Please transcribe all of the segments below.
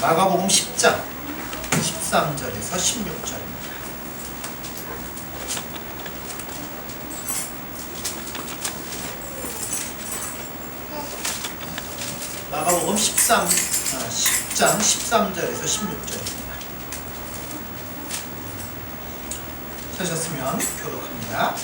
마가복음 10장 13절에서 16절입니다. 마가복음 10장 13절에서 16절입니다. 찾으셨으면 교독합니다.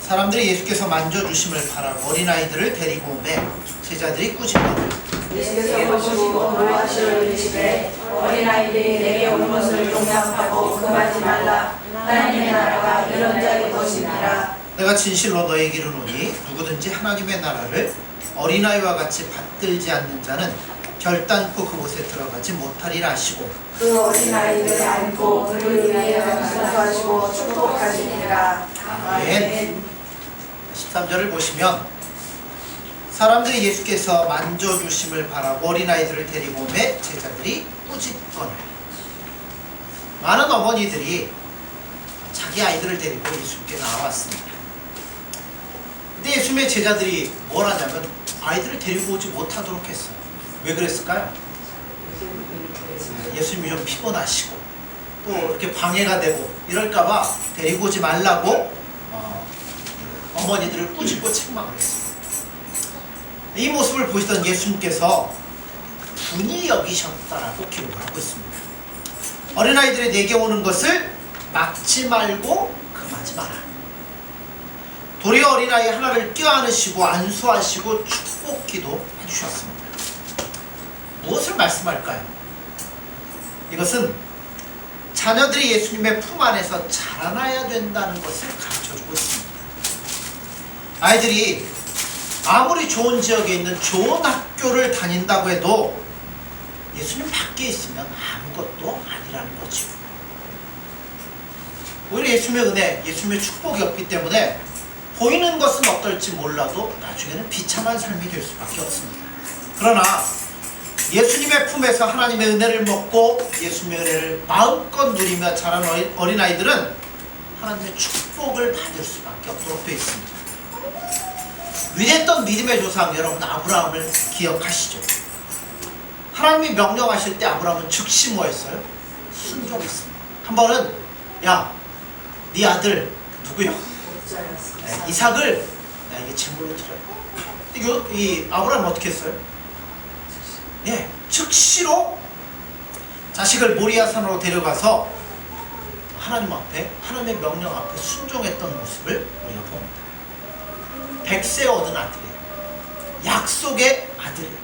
사람들이 예수께서 만져주심을 바라고 어린아이들을 데리고 오매 제자들이 꾸짖거늘 예수께서 보시고 놀라시를 이르시되 어린아이들이 내게 오는 것을 용납하고 금하지 말라. 하나님의 나라가 이런 자의 것이니라. 내가 진실로 너에게 이르노니 누구든지 하나님의 나라를 어린아이와 같이 받들지 않는 자는 결단코 그곳에 들어가지 못하리라 하시고 그 어린아이를 안고 그를 위해 감사하시고 축복하시니라. 아멘. 13절을 보시면 사람들이 예수께서 만져주심을 바라고 어린아이들을 데리고 오매 제자들이 꾸짖거늘. 많은 어머니들이 자기 아이들을 데리고 예수께 나왔습니다. 근데 예수님의 제자들이 뭘 하냐면 아이들을 데리고 오지 못하도록 했어요. 왜 그랬을까요? 예수님이 좀 피곤하시고 또 이렇게 방해가 되고 이럴까봐 데리고 오지 말라고 어머니들을 꾸짖고 책망을 했습니다. 이 모습을 보시던 예수님께서 분이 여기셨다라고 기록을 하고 있습니다. 어린아이들이 내게 오는 것을 막지 말고 금하지 마라. 도리어 어린아이 하나를 껴안으시고 안수하시고 축복기도 해주셨습니다. 무엇을 말씀할까요? 이것은 자녀들이 예수님의 품 안에서 자라나야 된다는 것을 가르쳐주고 있습니다. 아이들이 아무리 좋은 지역에 있는 좋은 학교를 다닌다고 해도 예수님 밖에 있으면 아무것도 아니라는 거죠. 오히려 예수님의 은혜, 예수님의 축복이 없기 때문에 보이는 것은 어떨지 몰라도 나중에는 비참한 삶이 될 수밖에 없습니다. 그러나 예수님의 품에서 하나님의 은혜를 먹고 예수님의 은혜를 마음껏 누리며 자란 어린아이들은 하나님의 축복을 받을 수밖에 없도록 되어 있습니다. 위대했던 믿음의 조상 여러분 아브라함을 기억하시죠? 하나님이 명령하실 때 아브라함은 즉시 뭐 했어요? 순종했습니다. 한 번은 야, 네 아들 누구요? 이삭을 나에게 제물로 드려요. 이 아브라함은 어떻게 했어요? 예, 즉시로 자식을 모리아 산으로 데려가서 하나님 앞에, 하나님의 명령 앞에 순종했던 모습을 우리가 봅니다. 100세 얻은 아들이에요. 약속의 아들이에요.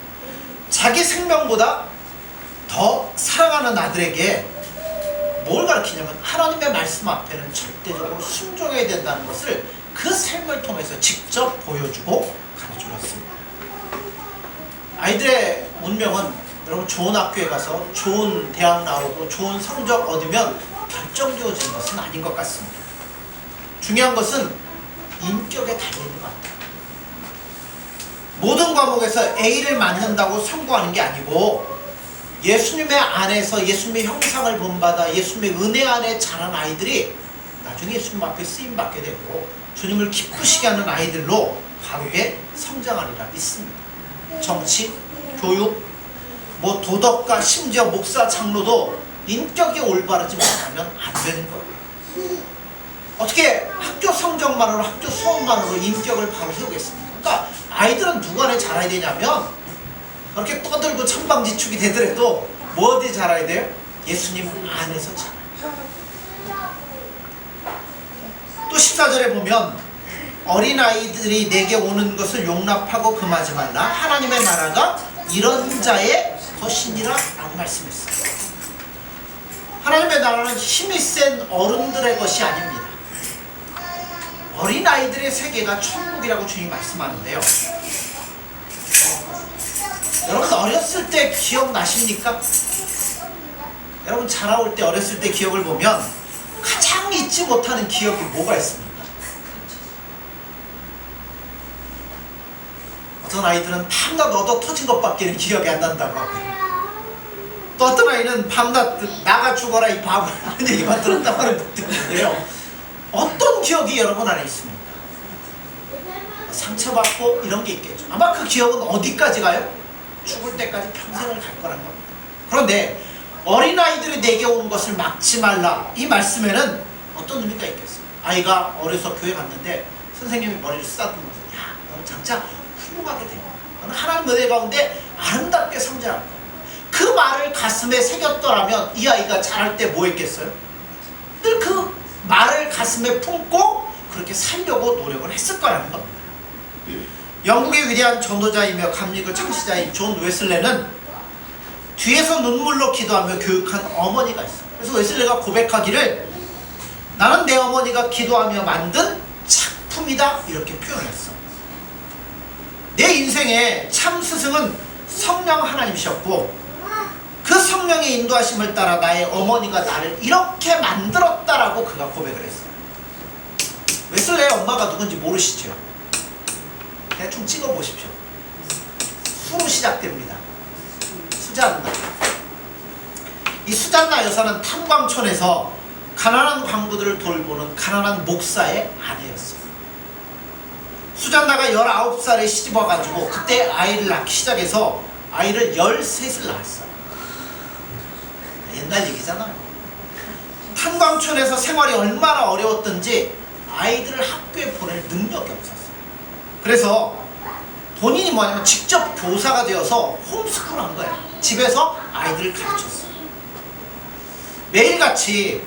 자기 생명보다 더 사랑하는 아들에게 뭘 가르치냐면 하나님의 말씀 앞에는 절대적으로 순종해야 된다는 것을 그 삶을 통해서 직접 보여주고 가르쳐줬습니다. 아이들의 운명은 여러분 좋은 학교에 가서 좋은 대학 나오고 좋은 성적 얻으면 결정되어지는 것은 아닌 것 같습니다. 중요한 것은 인격에 달려있는 것 같아요. 모든 과목에서 A를 맞는다고 성공하는 게 아니고 예수님의 안에서 예수님의 형상을 본받아 예수님의 은혜 안에 자란 아이들이 나중에 예수님 앞에 쓰임받게 되고 주님을 기쁘시게 하는 아이들로 바르게 성장하리라 믿습니다. 정치, 교육, 도덕과 심지어 목사, 장로도 인격이 올바르지 못하면 안 되는 거예요. 어떻게 학교 성적만으로 학교 수업만으로 인격을 바로 세우겠습니까? 그러니까 아이들은 누구 안에 자라야 되냐면 그렇게 떠들고 천방지축이 되더라도 뭐 어디 자라야 돼요? 예수님 안에서 자라요. 또 14절에 보면 어린아이들이 내게 오는 것을 용납하고 금하지 말라. 하나님의 나라가 이런 자의 것이니라 라고 말씀했어요. 하나님의 나라는 힘이 센 어른들의 것이 아닙니다. 어린아이들의 세계가 천국이라고 주님이 말씀하는데요. 여러분 어렸을 때 기억나십니까? 여러분 자라올 때 어렸을 때 기억을 보면 가장 잊지 못하는 기억이 뭐가 있습니까? 어떤 아이들은 밤낮 얻어 터진 것밖에는 기억이 안 난다고 하고요. 또 어떤 아이는 밤낮 나가 죽어라 이 바보 이런 얘기만 들었다고 하는 분들이 있는데요. 어떤 기억이 여러분 안에 있습니까? 상처받고 이런 게 있겠죠. 아마 그 기억은 어디까지 가요? 죽을 때까지 평생을 갈 거란 겁니다. 그런데 어린아이들이 내게 오는 것을 막지 말라, 이 말씀에는 어떤 의미가 있겠어요? 아이가 어려서 교회 갔는데 선생님이 머리를 쓰다듬으면서 야, 너는 장차 훌륭하게 돼. 너는 하나님 은혜 가운데 아름답게 성장할 거야. 그 말을 가슴에 새겼더라면 이 아이가 자랄 때 뭐 했겠어요? 늘 그 말을 가슴에 품고 그렇게 살려고 노력을 했을 거라는 겁니다. 영국의 위대한 전도자이며 감리교 창시자인 존 웨슬레는 뒤에서 눈물로 기도하며 교육한 어머니가 있어요. 그래서 웨슬레가 고백하기를 나는 내 어머니가 기도하며 만든 작품이다, 이렇게 표현을 했어. 내 인생의 참 스승은 성령 하나님이셨고 그 성령의 인도하심을 따라 나의 어머니가 나를 이렇게 만들었다라고 그가 고백을 했어요. 웨슬레의 엄마가 누군지 모르시죠? 대충 찍어보십시오. 수로 시작됩니다. 수잔나. 이 수잔나 여사는 탄광촌에서 가난한 광부들을 돌보는 가난한 목사의 아내였어요. 수잔나가 19살에 시집와가지고 그때 아이를 낳기 시작해서 아이를 13을 낳았어요. 옛날 얘기잖아요. 탄광촌에서 생활이 얼마나 어려웠던지 아이들을 학교에 보낼 능력이 없었어요. 그래서 본인이 뭐냐면 직접 교사가 되어서 홈스쿨을 한 거예요. 집에서 아이들을 가르쳤어요. 매일같이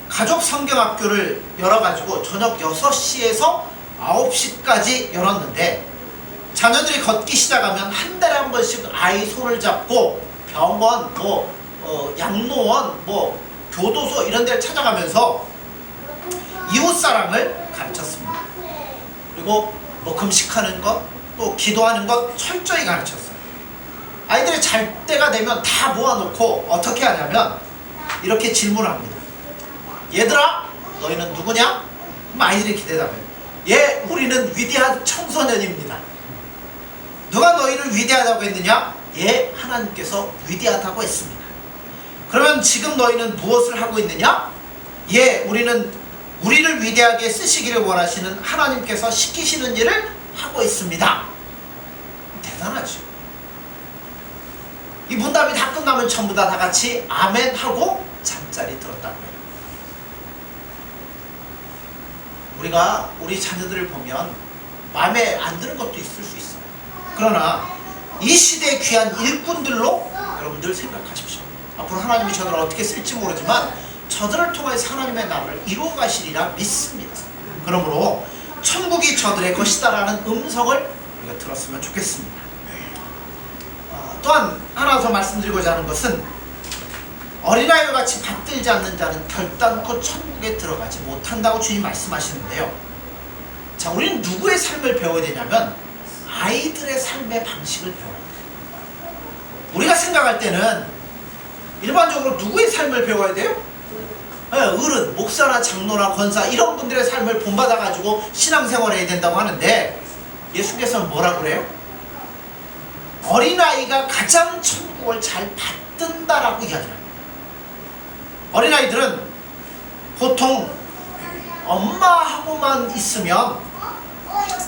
가족 성경학교를 열어가지고 저녁 6시에서 9시까지 열었는데 자녀들이 걷기 시작하면 한 달에 한 번씩 아이 손을 잡고 병원, 양로원, 교도소 이런 데를 찾아가면서 이웃사랑을 가르쳤습니다. 그리고 금식하는 것, 또 기도하는 것 철저히 가르쳤어요. 아이들이 잘 때가 되면 다 모아놓고 어떻게 하냐면 이렇게 질문을 합니다. 얘들아, 너희는 누구냐? 그럼 아이들이 기대답해요. 예, 우리는 위대한 청소년입니다. 누가 너희를 위대하다고 했느냐? 예, 하나님께서 위대하다고 했습니다. 그러면 지금 너희는 무엇을 하고 있느냐? 예, 우리를 위대하게 쓰시기를 원하시는 하나님께서 시키시는 일을 하고 있습니다. 대단하죠. 이 문답이 다 끝나면 전부 다 같이 아멘 하고 잠자리 들었다는 거예요. 우리가 우리 자녀들을 보면 마음에 안 드는 것도 있을 수 있어요. 그러나 이 시대의 귀한 일꾼들로 여러분들 생각하십시오. 앞으로 하나님이 저들을 어떻게 쓸지 모르지만 저들을 통해서 하나님의 나라를 이루어 가시리라 믿습니다. 그러므로 천국이 저들의 것이다라는 음성을 우리가 들었으면 좋겠습니다. 또한 하나 더 말씀드리고자 하는 것은 어린아이와 같이 받들지 않는 자는 결단코 천국에 들어가지 못한다고 주님 말씀하시는데요. 자, 우리는 누구의 삶을 배워야 되냐면 아이들의 삶의 방식을 배워야 돼요. 우리가 생각할 때는 일반적으로 누구의 삶을 배워야 돼요? 어른, 목사나 장로나 권사 이런 분들의 삶을 본받아가지고 신앙생활을 해야 된다고 하는데 예수께서는 뭐라고 그래요? 어린아이가 가장 천국을 잘 받든다라고 이야기합니다. 어린아이들은 보통 엄마하고만 있으면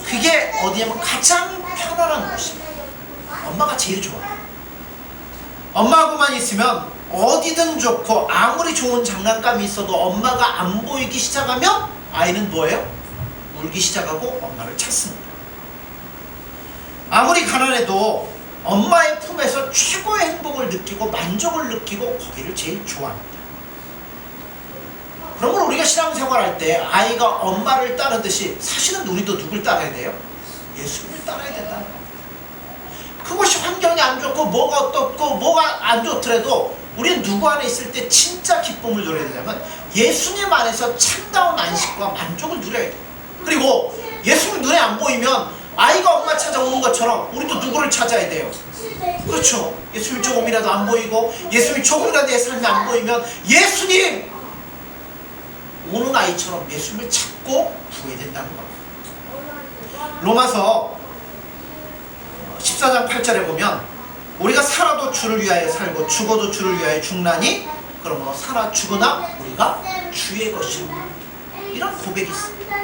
그게 어디냐면 가장 편안한 곳입니다. 엄마가 제일 좋아요. 엄마하고만 있으면 어디든 좋고 아무리 좋은 장난감이 있어도 엄마가 안 보이기 시작하면 아이는 뭐예요? 울기 시작하고 엄마를 찾습니다. 아무리 가난해도 엄마의 품에서 최고의 행복을 느끼고 만족을 느끼고 거기를 제일 좋아합니다. 그러므로 우리가 신앙생활할 때 아이가 엄마를 따르듯이 사실은 우리도 누굴 따라야 돼요? 예수님을 따라야 된다는 겁니다. 그것이 환경이 안 좋고 뭐가 어떻고 뭐가 안 좋더라도 우리는 누구 안에 있을 때 진짜 기쁨을 누려야 되냐면 예수님 안에서 참다운 안식과 만족을 누려야 돼요. 그리고 예수님 눈에 안 보이면 아이가 엄마 찾아오는 것처럼 우리도 누구를 찾아야 돼요? 그렇죠. 예수님 조금이라도 안 보이고 예수님 조금이라도 내 삶에 안 보이면 예수님! 오는 아이처럼 예수님을 찾고 구해야 된다는 겁니다. 로마서 14장 8절에 보면 우리가 살아도 주를 위하여 살고 죽어도 주를 위하여 죽나니 그러므로 살아 죽으나 우리가 주의 것이고 이런 고백이 있습니다.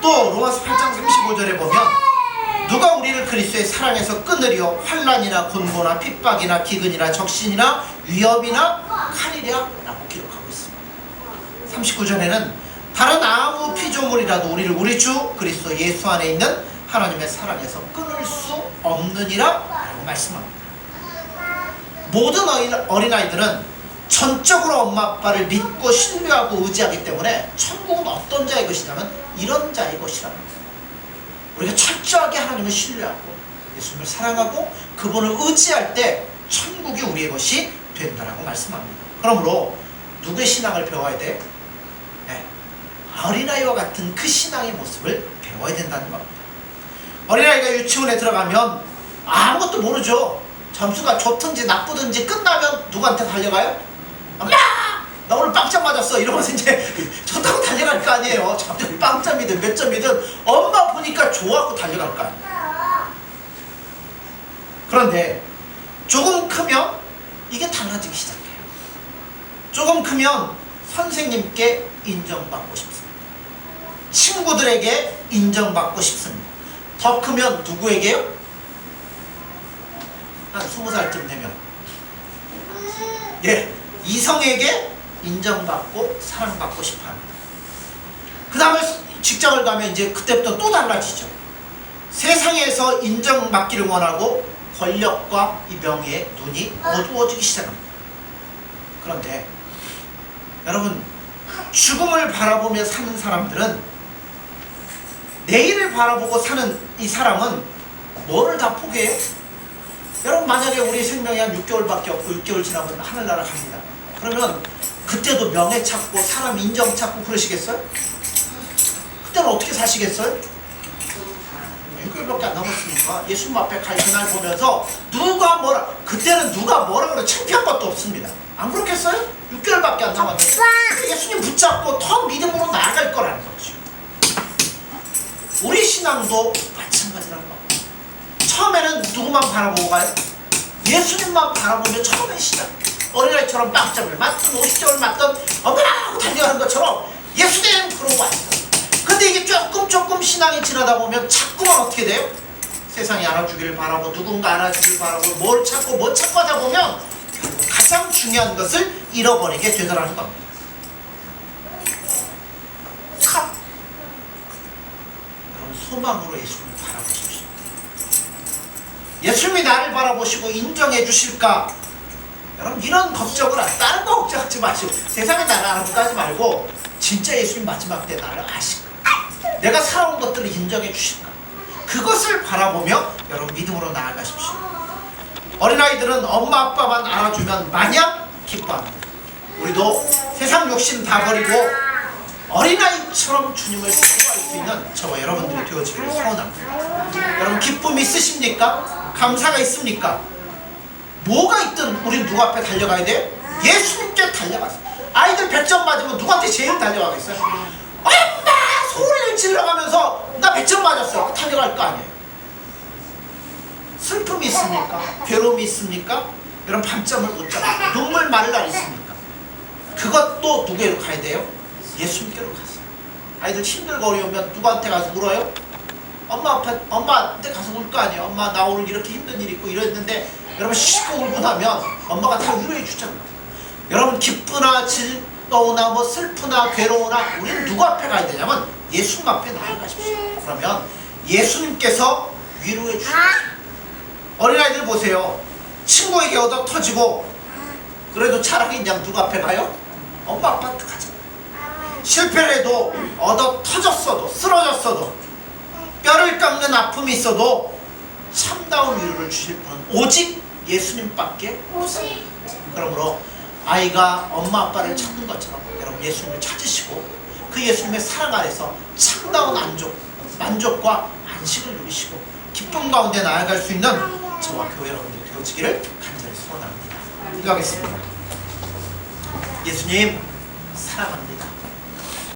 또 로마서 8장 35절에 보면 누가 우리를 그리스도의 사랑에서 끊으리요? 환난이나 곤고나 핍박이나 기근이나 적신이나 위협이나 칼이랴? 라고 기록하고 있습니다. 39절에는 다른 아무 피조물이라도 우리를 우리 주 그리스도 예수 안에 있는 하나님의 사랑에서 끊을 수 없느니라 라고 말씀합니다. 모든 어린아이들은 전적으로 엄마 아빠를 믿고 신뢰하고 의지하기 때문에 천국은 어떤 자의 것이냐면 이런 자의 것이랍니다. 우리가 철저하게 하나님을 신뢰하고 예수님을 사랑하고 그분을 의지할 때 천국이 우리의 것이 된다라고 말씀합니다. 그러므로 누구의 신앙을 배워야 돼? 네. 어린아이와 같은 그 신앙의 모습을 배워야 된다는 겁니다. 어린아이가 유치원에 들어가면 아무것도 모르죠. 점수가 좋든지 나쁘든지 끝나면 누구한테 달려가요? 엄마! 나 오늘 빵점 맞았어. 이러면서 이제 좋다고 달려갈 거 아니에요. 빵점이든 몇 점이든 엄마 보니까 좋아하고 달려갈 거 아니에요. 그런데 조금 크면 이게 달라지기 시작해요. 조금 크면 선생님께 인정받고 싶습니다. 친구들에게 인정받고 싶습니다. 더 크면 누구에게요? 한 20살쯤 되면 이성에게 인정받고 사랑받고 싶어합니다. 그 다음에 직장을 가면 이제 그때부터 또 달라지죠. 세상에서 인정받기를 원하고 권력과 이 명예에 눈이 어두워지기 시작합니다. 그런데 여러분, 죽음을 바라보며 사는 사람들은, 내일을 바라보고 사는 이 사람은 뭐를 다 포기해요? 여러분, 만약에 우리 생명이 한 6개월밖에 없고 6개월 지나면 하늘나라 갑니다. 그러면 그때도 명예 찾고 사람 인정 찾고 그러시겠어요? 그때는 어떻게 사시겠어요? 6개월밖에 안 남았으니까 예수님 앞에 갈 그날 보면서 그때는 누가 뭐라 그래 창피한 것도 없습니다. 안 그렇겠어요? 6개월밖에 안 남았는데 예수님 붙잡고 더 믿음으로 나아갈 거라는 거죠. 우리 신앙도 마찬가지라는 겁니다. 처음에는 누구만 바라보고 가요? 예수님만 바라보면 처음에 시작. 어린아이처럼 빵점을 맞든 50점을 맞든 엄마 하고 달려가는 것처럼 예수님 그러고 왔어요. 근데 이게 조금 신앙이 지나다 보면 자꾸만 어떻게 돼요? 세상이 알아주기를 바라고 누군가 알아주기를 바라고 뭘 찾고 하다 보면 결국 가장 중요한 것을 잃어버리게 되더라는 겁니다. 여러분, 소망으로 예수님을 바라보십시오. 예수님이 나를 바라보시고 인정해 주실까? 여러분, 이런 걱정을 다른 거 걱정하지 마시고 세상에 나를 알아주고 하지 말고 진짜 예수님 마지막 때 나를 아실까? 내가 살아온 것들을 인정해 주실까? 그것을 바라보며 여러분 믿음으로 나아가십시오. 어린아이들은 엄마 아빠만 알아주면 마냥 기뻐합니다. 우리도 세상 욕심 다 버리고 어린아이처럼 주님을 사모할 수 있는 저와 여러분들이 되어지기를 소원합니다. 여러분, 기쁨 있으십니까? 감사가 있습니까? 뭐가 있든 우리는 누구 앞에 달려가야 돼요? 예수님께 달려가세요. 아이들 100점 맞으면 누구한테 제일 달려가겠어요? 엄마! 소리를 질러가면서 나 100점 맞았어. 달려갈 거 아니에요. 슬픔이 있습니까? 괴로움이 있습니까? 여러분, 밤잠을 못 자고 눈물 마를 날 있습니까? 그것도 누구에로 가야 돼요? 예수님께로 가세요. 아이들 힘들고 어려우면 누구한테 가서 울어요? 엄마한테 가서 울 거 아니에요. 엄마, 나 오늘 이렇게 힘든 일 있고 이랬는데 여러분, 씻고 울고 나면 엄마가 다 위로해 주잖아요. 여러분, 기쁘나 즐거우나 슬프나 괴로우나 우리는 누구 앞에 가야 되냐면 예수님 앞에 나아가십시오. 그러면 예수님께서 위로해 주십시오. 어린아이들 보세요. 친구에게 얻어 터지고 그래도 차라리 그냥 누구 앞에 가요? 엄마 아빠한테 가잖아요. 실패를 해도 얻어 터졌어도 쓰러졌어도 뼈를 깎는 아픔이 있어도 참다운 위로를 주실 분은 오직 예수님밖에 없어요. 그러므로 아이가 엄마 아빠를 찾는 것처럼 여러분 예수님을 찾으시고 그 예수님의 사랑 아래서 참다운 만족과 안식을 누리시고 기쁨 가운데 나아갈 수 있는 저와 교회 여러분들이 되어지기를 간절히 소원합니다. 기도하겠습니다. 예수님, 사랑합니다.